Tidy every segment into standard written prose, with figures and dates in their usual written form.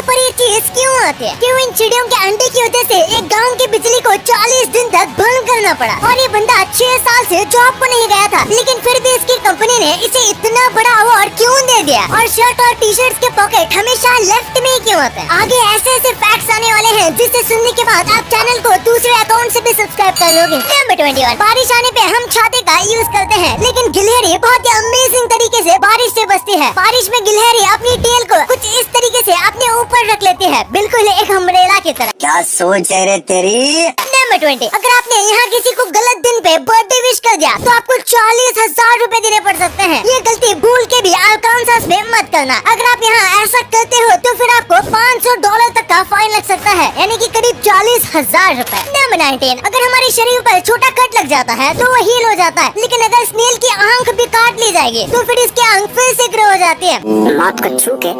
पर ये चीज क्यों आती है? क्यों इन चिड़ियों के अंडे की वजह से एक गांव की बिजली को 40 दिन तक बंद करना पड़ा? और ये बंदा 6 साल से जॉब को नहीं गया था, लेकिन फिर भी इसकी कंपनी ने इसे इतना बड़ा अवार्ड क्यों दे दिया? और शर्ट और टी शर्ट के पॉकेट हमेशा लेफ्ट में ही क्यों होते हैं? आगे ऐसे ऐसे फैक्ट्स आने वाले हैं जिसे सुनने के बाद आप चैनल को दूसरे अकाउंट से भी सब्सक्राइब कर लोगे। नंबर 21, बारिश आने पे हम छाते का यूज करते हैं, लेकिन गिलहरी बहुत ही अमेजिंग तरीके से बारिश से बचती है। बारिश में गिलहरी अपनी टेल को कुछ इस तरीके से अपने ऊपर रख लेती है, बिल्कुल एक अम्ब्रेला की तरह। क्या सोच है रे तेरी? नंबर 20, अगर आपने यहाँ किसी को गलत दिन पे बर्थडे विश कर दिया तो आपको 40,000 रूपए देने पड़ सकते हैं। ये गलती भूल के भी अरकानसास में मत करना। अगर आप यहाँ ऐसा करते हो तो फिर आपको $500 तक का फाइन लग सकता है, यानी कि करीब 40,000 रूपए। नंबर 19, अगर हमारे शरीर पर छोटा कट लग जाता है तो वो हील हो जाता है, लेकिन अगर स्नेल की आंख भी काट ली जाएगी तो फिर इसकी आंख फिर से ग्रो हो जाती है। मौत को छू के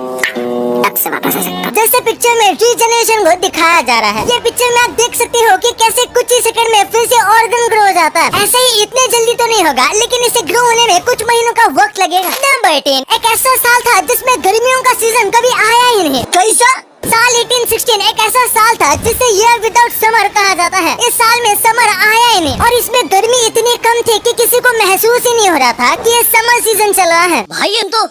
तब से वापस आ सकता। जैसे पिक्चर में रीजनरेशन को दिखाया जा रहा है। ये पिक्चर में आप देख सकते हो कि कैसे कुछ ही सेकंड में फिर से ऑर्गन ग्रो हो जाता है। ऐसे ही इतने जल्दी तो नहीं होगा, लेकिन इसे ग्रो होने में कुछ महीनों का वक्त लगेगा। नंबर 18, एक ऐसा साल था जिसमें गर्मियों का सीजन कभी आया ही नहीं। कैसा? साल 1816 एक ऐसा साल था जिसे ईयर विदाउट समर कहा जाता है। इस साल में समर आया ही नहीं और इसमें गर्मी इतनी कम थी कि किसी को महसूस ही नहीं हो रहा था कि ये समर सीजन चल रहा है। भाई हम तो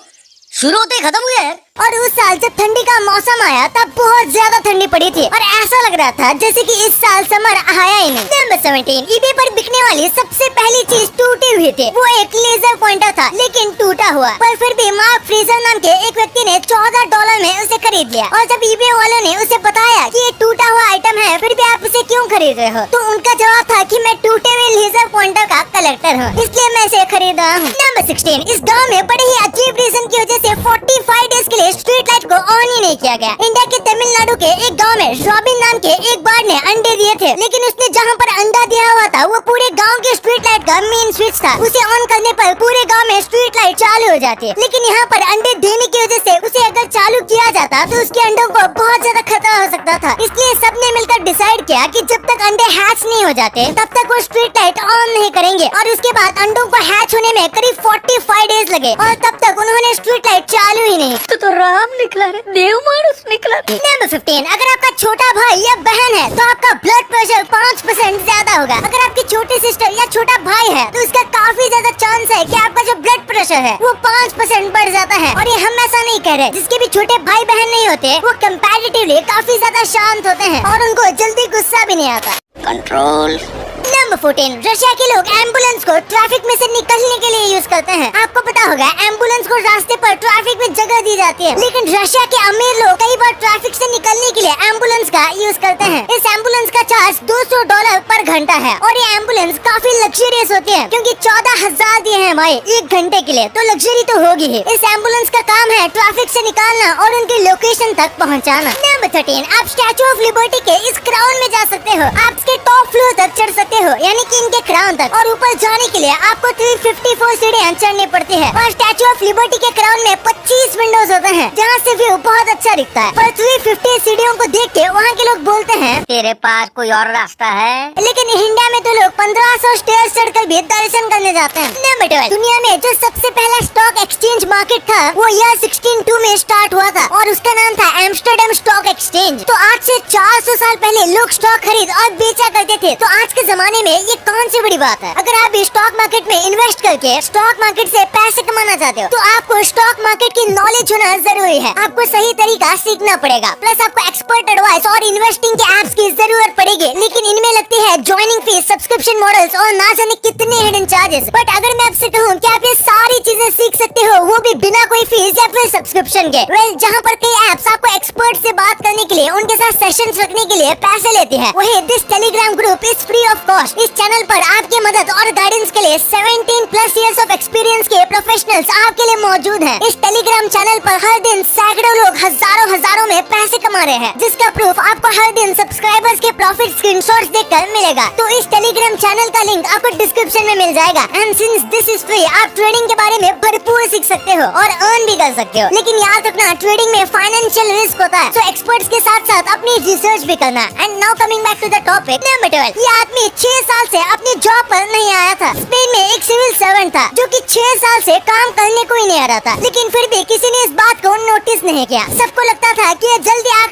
शुरू होते ही खत्म हुए हैं। और उस साल जब ठंडी का मौसम आया तब बहुत ज्यादा ठंडी पड़ी थी और ऐसा लग रहा था जैसे कि इस साल समर आया ही नहीं। नंबर 17, ईबे पर बिकने वाली सबसे पहली चीज टूटी हुई थी। वो एक लेजर पॉइंटर था, लेकिन टूटा हुआ, पर फिर भी मार्क फ्रेजर नाम के एक व्यक्ति ने $14 में उसे खरीद लिया। और जब ईबे वालों ने उसे बताया कि ये टूटा हुआ आइटम है, फिर भी आप उसे क्यों खरीद रहे हो, तो उनका जवाब था कि मैं टूटे हुए लेजर पॉइंटर का कलेक्टर हूँ, इसलिए मैं इसे खरीद रहा हूँ। नंबर 16, इस गाँव में बड़े ही अजीब रीजन की वजह से 45 डेज के लिए स्ट्रीट लाइट को ऑन ही नहीं किया गया। इंडिया के तमिलनाडु के एक गांव में रॉबिन नाम के एक बर्ड ने अंडे दिए थे, लेकिन उसने जहां पर अंडा दिया हुआ था वो पूरे गांव के स्ट्रीट लाइट का मेन स्विच था। उसे ऑन करने पर पूरे गांव में स्ट्रीट लाइट चालू हो जाती है, लेकिन यहाँ पर अंडे देने की वजह से उसे अगर चालू किया जाता तो उसके अंडों को बहुत ज्यादा खतरा हो सकता था। इसलिए सबने मिलकर डिसाइड किया कि जब तक अंडे हैच नहीं हो जाते तब तक वो स्ट्रीट लाइट ऑन नहीं करेंगे। और उसके बाद अंडों को हैच होने में करीब 45 डेज लगे और तब तक उन्होंने स्ट्रीट लाइट चालू ही नहीं। तो राम निकला रे, देव मानुस निकला। नंबर 15, अगर आपका छोटा भाई या बहन है तो आपका ब्लड प्रेशर 5% ज्यादा होगा। अगर आपकी छोटी सिस्टर या छोटा भाई है तो उसका काफी ज्यादा चांस है कि आपका जो ब्लड प्रेशर है वो 5% बढ़ जाता है। और ये हम ऐसा नहीं कह रहे, जिसके भी छोटे भाई बहन नहीं होते वो कंपैरेटिवली काफी ज्यादा शांत होते हैं और उनको जल्दी गुस्सा भी नहीं आता। कंट्रोल। नंबर 14, रशिया के लोग एम्बुलेंस को ट्रैफिक में से निकलने के लिए यूज करते हैं। आपको पता होगा एम्बुलेंस को रास्ते पर ट्रैफिक में जगह दी जाती है, लेकिन रशिया के अमीर लोग कई बार ट्रैफिक से निकलने के लिए एम्बुलेंस का यूज करते हैं। इस एम्बुलेंस का चार्ज $200 पर घंटा है और ये एम्बुलेंस काफी लग्जरियस होती है, क्योंकि 14,000 दिए हैं भाई 1 घंटे के लिए, तो लग्जरी तो होगी ही। इस एम्बुलेंस का काम है ट्रैफिक से निकालना और उनकी लोकेशन तक पहुँचाना। नंबर 13, आप स्टैचू ऑफ लिबर्टी के इस क्राउन में जा सकते हो। आप इसके टॉप फ्लोर तक चढ़ सकते हो, यानी कि इनके क्राउन तक, और ऊपर जाने के लिए आपको 354 सीढ़ियां चढ़नी पड़ती है। और स्टैचू ऑफ लिबर्टी के क्राउन में 25 विंडोज होते हैं, जहाँ से व्यू बहुत अच्छा दिखता है। पर 350 सीढ़ियों को देख के वहाँ के लोग बोलते हैं तेरे पास कोई और रास्ता है? लेकिन इंडिया में तो लोग 1500 स्टेयर्स चढ़कर भी दर्शन करने जाते हैं। नंबर 12, दुनिया में जो सबसे पहला स्टॉक एक्सचेंज मार्केट था वो ईयर 1602 में स्टार्ट हुआ था और उसका नाम था एम्स्टर्डम स्टॉक एक्सचेंज। तो आज से 400 साल पहले लोग स्टॉक खरीद और बेचा करते थे, तो आज के जमाने में ये कौन सी बड़ी बात है? अगर आप स्टॉक मार्केट में इन्वेस्ट करके स्टॉक मार्केट से पैसे कमाना चाहते हो तो आपको स्टॉक मार्केट की नॉलेज होना जरूरी है। आपको सही तरीका सीखना पड़ेगा, प्लस आपको एक्सपर्ट एडवाइस और इन्वेस्टिंग के एप्स की जरूरत पड़ेगी, लेकिन इनमें लगती है ज्वाइनिंग फीस, सब्सक्रिप्शन मॉडल्स और ना जाने कितने हिडन चार्जेस। बट अगर मैं आपसे कहूँ कि आप ये सारी चीजें सीख सकते हो वो भी बिना कोई फीस या फिर सब्सक्रिप्शन के, जहाँ पर कई एप्स आपको एक्सपर्ट से बात करने के लिए, उनके साथ सेशंस रखने के लिए पैसे लेते हैं, वही this Telegram group is free of cost. इस चैनल पर आपकी मदद और गाइडेंस के लिए 17+ इयर्स ऑफ एक्सपीरियंस के प्रोफेशनल्स आपके लिए मौजूद हैं। इस टेलीग्राम चैनल पर हर दिन सैकड़ों लोग हजारों में पैसे कमा रहे हैं, जिसका प्रूफ आपको हर दिन सब्सक्राइबर्स के प्रॉफिट स्क्रीनशॉट्स देखकर मिलेगा। तो इस टेलीग्राम चैनल का लिंक आपको डिस्क्रिप्शन में मिल जाएगा। And since this is free, आप ट्रेडिंग के बारे में भरपूर सीख सकते हो और अर्न भी कर सकते हो। लेकिन याद रखना, ट्रेडिंग में फाइनेंशियल रिस्क होता है, तो एक्सपर्ट्स के साथ साथ अपनी रिसर्च भी करना। And now coming back to the topic, number 12, ये आदमी 6 साल से अपनी जॉब पर नहीं आया था। स्पेन में एक सिविल सर्वेंट था जो कि 6 साल से काम करने को ही नहीं आ रहा था, लेकिन फिर भी किसी ने इस बात को नोटिस नहीं किया। सबको लगता था कि ये जल्दी आ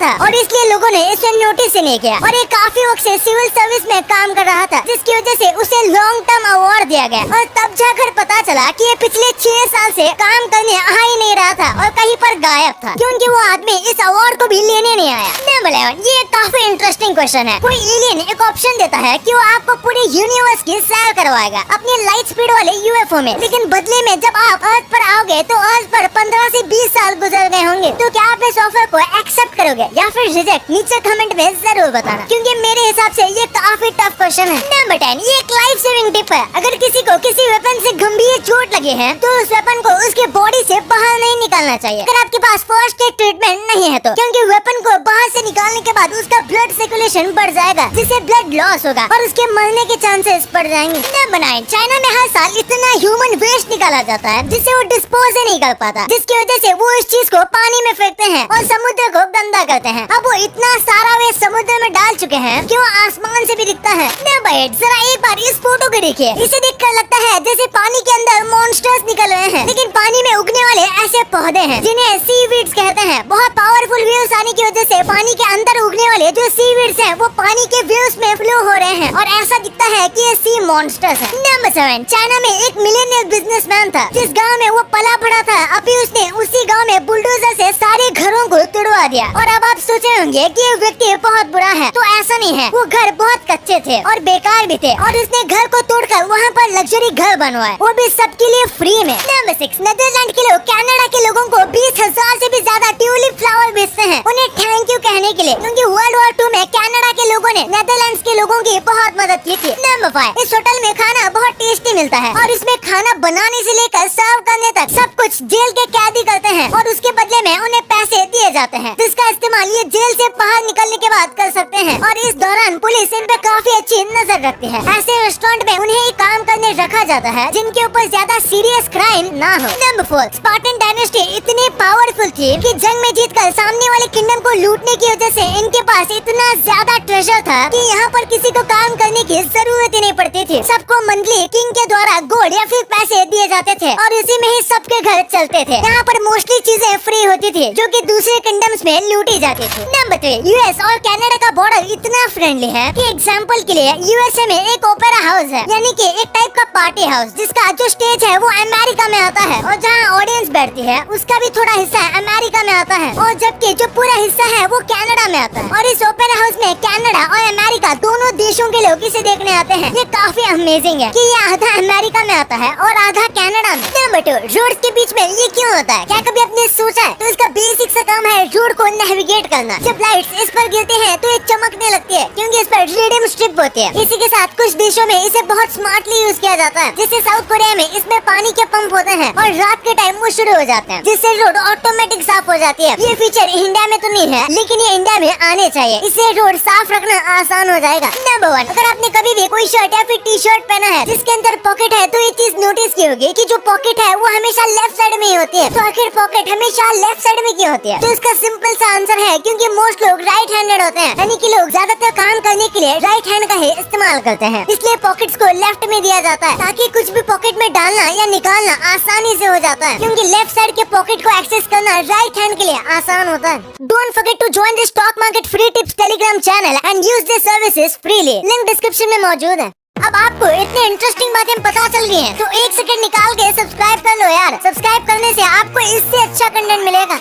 था और इसलिए लोगों ने इसे नोटिस ही नहीं किया और ये काफी वक्त से सिविल सर्विस में काम कर रहा था, जिसकी वजह से उसे लॉन्ग टर्म अवार्ड दिया गया और तब जाकर पता चला कि ये पिछले 6 साल से काम करने आ ही नहीं रहा था और कहीं पर गायब था, क्योंकि वो आदमी इस अवार्ड को भी लेने नहीं आया। नंबर 11, ये काफी इंटरेस्टिंग क्वेश्चन है। कोई एलियन एक ऑप्शन देता है कि वो आपको पूरे यूनिवर्स की सैर करवाएगा अपने लाइट स्पीड वाले यूएफओ में, लेकिन बदले में जब आप अर्थ पर आओगे तो अर्थ पर 15 से 20 साल गुजर गए होंगे। तो क्या आप इस ऑफर को एक्सेप्ट करोगे या फिर रिजेक्ट? नीचे कमेंट में जरूर बताना, क्योंकि मेरे हिसाब से ये काफी टफ क्वेश्चन है। नंबर 10, ये एक लाइफ सेविंग टिप है। अगर किसी को किसी वेपन से गंभीर चोट लगी है तो उस वेपन को उसके बॉडी से बाहर नहीं निकालना चाहिए अगर आपके पास फर्स्ट एड ट्रीटमेंट नहीं है तो, क्योंकि वेपन को बाहर से निकालने के बाद उसका ब्लड सर्कुलेशन बढ़ जाएगा, जिससे ब्लड लॉस होगा और उसके मरने के चांसेस बढ़ जाएंगे। नंबर 9, चाइना में हर साल इतना ह्यूमन वेस्ट निकाला जाता है जिससे वो डिस्पोज ही नहीं कर पाता, जिसकी वजह से वो इस चीज को पानी में फेंकते हैं और समुद्र को गंदा करते हैं। अब वो इतना सारा वेस्ट समुद्र में डाल चुके हैं कि वो आसमान से भी दिखता है। नंबर 8, जरा एक बार इस फोटो को देखिए। इसे देखकर लगता है जैसे पानी के अंदर मॉन्स्टर्स निकल रहे हैं, लेकिन पानी में उगने वाले ऐसे पौधे हैं जिन्हें सीवीड्स कहते हैं। बहुत पावरफुल वेव्स आने की वजह से पानी के अंदर उगने वाले जो सीवीड्स हैं वो पानी के वेव्स में फ्लो हो रहे हैं और ऐसा दिखता है कि ये सी मॉन्स्टर्स हैं। नंबर 7, चाइना में एक मिलेनियल बिजनेसमैन था जिस गांव में वो पला पड़ा था। अभी उसने उसी गांव में बुलडोजर से सारे घरों को तोड़वा दिया। और अब आप सोचे होंगे कि ये व्यक्ति बहुत बुरा है, तो ऐसा नहीं है। वो घर बहुत कच्चे थे और बेकार भी थे और उसने घर को तोड़कर वहाँ पर लग्जरी घर बनवाए, वो भी सबके लिए फ्री में। नंबर 6, नेदरलैंड के लोग कनाडा के लोगों को 20,000 से भी ज्यादा ट्यूलिप फ्लावर बेचते हैं उन्हें थैंक यू कहने के लिए, क्योंकि वर्ल्ड वॉर 2 में कनाडा के लोगों ने नेदरलैंड के लोगों की बहुत मदद की थी। नंबर 5, इस होटल में खाना बहुत टेस्टी मिलता है और इसमें खाना बनाने से लेकर सर्व करने तक सब कुछ जेल के कैदी करते हैं और उसके बदले में उन्हें पैसे दिए जाते हैं, जिसका इस्तेमाल ये जेल से बाहर निकलने के बाद कर सकते हैं। और इस दौरान पुलिस इन पे काफी अच्छी नजर रखती है। ऐसे रेस्टोरेंट में उन्हें काम करने रखा जाता है जिनके ऊपर ज्यादा सीरियस क्राइम ना हो। नंबर 4, स्पार्टन डायनेस्टी इतनी पावरफुल थी कि जंग में जीतकर सामने वाले किंगडम को लूटने की वजह से इनके पास इतना ज्यादा ट्रेजर था कि यहाँ पर किसी को काम करने की जरूरत ही नहीं पड़ती थी। सबको मंथली किंग के द्वारा गोल्ड या फिर पैसे दिए जाते थे और इसी में ही सबके घर चलते थे। यहाँ पर मोस्टली चीजें फ्री होती थी जो कि दूसरे किंगडम्स में लूटी जाती थी। नंबर 3, यूएस और कनाडा का बॉर्डर इतना फ्रेंडली है कि एग्जाम्पल के लिए यूएसए में एक ओपेरा हाउस है, यानी कि एक टाइप का पार्टी हाउस, जिसका जो स्टेज है वो अमेरिका में आता है और जहाँ ऑडियंस बैठती है उसका भी थोड़ा हिस्सा अमेरिका में आता है और जबकि जो पूरा हिस्सा है वो कनाडा में आता है। और इस ओपेरा हाउस में कनाडा और अमेरिका दोनों देशों के लोग इसे देखने आते हैं। ये काफी अमेजिंग है कि ये आधा अमेरिका में आता है और आधा कनाडा में। नंबर 2, रोड के बीच में ये क्यों होता है? क्या कभी आपने सोचा है? तो इसका बेसिक सा काम है रोड को नेविगेट करना। जब लाइट्स इस पर गिरती हैं तो ये चमकने लगती है, क्योंकि इस पर रेडियम स्ट्रिप होती है। इसी के साथ कुछ देशों में इसे बहुत स्मार्टली यूज किया जाता है, जैसे साउथ कोरिया में इसमें पानी के पंप होते हैं और रात के टाइम वो शुरू हो जाते हैं, जिससे रोड ऑटोमेटिक साफ हो जाती है। ये फीचर इंडिया में तो नहीं है, लेकिन ये इंडिया में आने चाहिए। इससे रोड साफ रखना आसान हो जाएगा। नंबर 1, अगर आपने कभी भी कोई शर्ट या फिर टी शर्ट पहना है जिसके अंदर पॉकेट है तो ये चीज नोटिस की होगी कि जो पॉकेट है वो हमेशा लेफ्ट साइड में ही होती है। तो आखिर पॉकेट हमेशा लेफ्ट साइड में क्यों होती है? तो इसका सिंपल सा आंसर है क्योंकि मोस्ट लोग राइट हैंडेड होते हैं, यानी कि लोग ज्यादातर काम करने के लिए राइट हैंड का ही इस्तेमाल करते हैं। इसलिए पॉकेट्स को लेफ्ट में दिया जाता है ताकि कुछ भी पॉकेट में डालना या निकालना आसानी से हो जाता है, क्योंकि लेफ्ट साइड के पॉकेट को एक्सेस करना राइट हैंड के लिए आसान होता है। Don't forget to join the stock market free tips Telegram channel and use this services freely. Link description में मौजूद है। अब आपको इतने इंटरेस्टिंग बातें पता चल गई हैं, तो एक सेकंड निकाल के सब्सक्राइब कर लो यार। सब्सक्राइब करने से आपको इससे अच्छा कंटेंट मिलेगा।